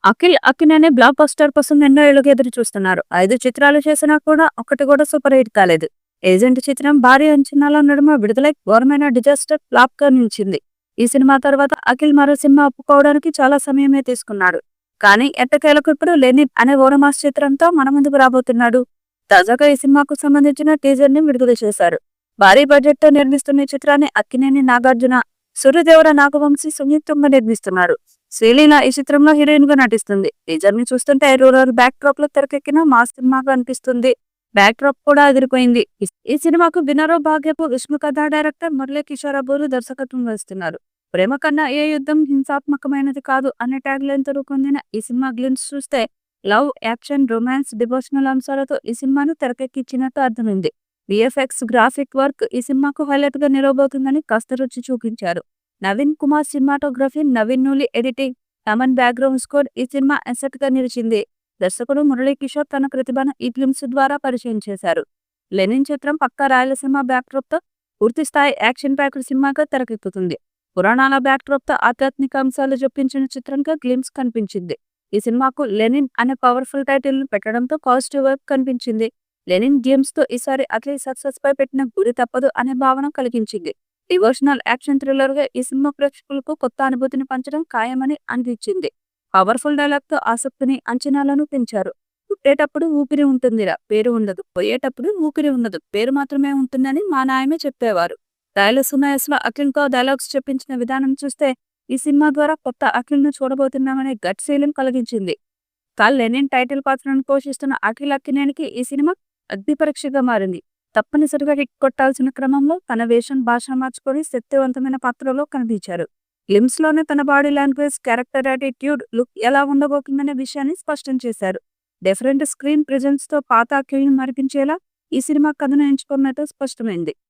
Akhil Akkineni block buster కోసం ఎన్నో ఏళ్లుగా ఎదురు చూస్తున్నారు. 5 చిత్రాలు చేసినా కూడా ఒక్కటి కూడా సూపర్ హిట్ కాలేదు. ఏజెంట్ చిత్రం భారీ అంచనాల నడుమ విడుదలై ఘోరమైన డిజాస్టర్ ఫ్లాప్ గా నిలిచింది. ఈ సినిమా తర్వాత అఖిల్ మరో సినిమా ఒప్పుకోవడానికి చాలా సమయమే తీసుకున్నాడు. కానీ ఎట్టకేలకు ఇప్పుడు లెనిన్ అనే ఓరమాస్ చిత్రంతో మన ముందుకు రాబోతున్నాడు. తాజాగా ఈ సినిమాకు సంబంధించిన టీజర్ ని విడుదల చేశారు. భారీ బడ్జెట్ తో నిర్మిస్తున్న ఈ చిత్రాన్ని అక్కినేని నాగార్జున, సూర్యదేవర నాగవంశీ సంయుక్తంగా నిర్మిస్తున్నారు. శ్రీలీల ఈ చిత్రంలో హీరోయిన్ గా నటిస్తుంది. టీజర్ ని చూస్తుంటే రూరల్ బ్యాక్ డ్రాప్ లో తెరకెక్కిన మాస్ సినిమాగా అనిపిస్తుంది. బ్యాక్ డ్రాప్ కూడా అదిరిపోయింది. ఈ సినిమాకు బినరో భాగ్యపు విష్ణు కథ డైరెక్టర్ మురళీ కిషోర్ అబూరు దర్శకత్వం వహిస్తున్నారు. ప్రేమ కన్నా ఏ యుద్ధం హింసాత్మకమైనది కాదు అనే ట్యాగ్ లైన్ తో రూపొందిన ఈ సినిమా గ్లిమ్స్ చూస్తే లవ్, యాక్షన్, రొమాన్స్, డివోషనల్ అంశాలతో ఈ సినిమాను తెరకెక్కించినట్టు అర్థమైంది. విఎఫ్ఎక్స్, గ్రాఫిక్ వర్క్ ఈ సినిమాకు హైలైట్ గా నిలవబోతుందని కాస్త రుచి చూపించారు. Naveen Kumar cinematography, Naveen Nooli editing, Thaman background score ఈ సినిమా అసెట్ గా నిలిచింది. దర్శకుడు మురళీ కిషోర్ తన ప్రతిభను ఈ ఫిల్మ్స్ ద్వారా పరిచయం చేశారు. లెనిన్ చిత్రం పక్కా రాయలసీమ బ్యాక్డ్రాప్ తో పూర్తి స్థాయి యాక్షన్ ప్యాక్డ్ సినిమాగా తెరకెక్కుతుంది. పురాణాల బ్యాక్డ్రాప్ తో ఆధ్యాత్మిక అంశాలు జొప్పించిన చిత్రంగా గ్లిమ్స్ కనిపించింది. ఈ సినిమాకు లెనిన్ అనే పవర్ఫుల్ టైటిల్ ను పెట్టడంతో పాజిటివ్ వైబ్ కనిపించింది. లెనిన్ గేమ్స్ తో ఈసారి అఖిల్ సక్సెస్ పై పెట్టిన గురి తప్పదు అనే భావన కలిగించింది. డివోషనల్ యాక్షన్ థ్రిల్లర్ గా ఈ సినిమా ప్రేక్షకులకు కొత్త అనుభూతిని పంచడం ఖాయమని అనిపించింది. పవర్ఫుల్ డైలాగ్ తో ఆసక్తిని, అంచనాలను పెంచారు. పుట్టేటప్పుడు ఊపిరి ఉంటుందిరా, పేరు ఉండదు. పోయేటప్పుడు ఊపిరి ఉండదు, పేరు మాత్రమే ఉంటుందని మా నాయమే చెప్పేవారు. రాయలసీమ లో అఖిల్ తో డైలాగ్స్ చెప్పించిన విధానం చూస్తే ఈ సినిమా ద్వారా కొత్త అఖిల్ ను చూడబోతున్నామనే గట్ ఫీలింగ్ కలిగించింది. లెనిన్ టైటిల్ పాత్రను పోషిస్తున్న అఖిల్ అక్కినేనికి ఈ సినిమా అగ్ని పరీక్షగా మారింది. తప్పనిసరిగా హిట్ కొట్టాల్సిన క్రమంలో తన వేషం, భాష మార్చుకొని శక్తివంతమైన పాత్రలో కనిపించారు. గ్లిమ్స్ లోనే తన body language, character attitude, look ఎలా ఉండబోతుందనే విషయాన్ని స్పష్టం చేశారు. డిఫరెంట్ స్క్రీన్ ప్రెజెన్స్ తో పాత అఖిల్ ని మరిపించేలా ఈ సినిమా కథను ఎంచుకున్నట్టు స్పష్టమైంది.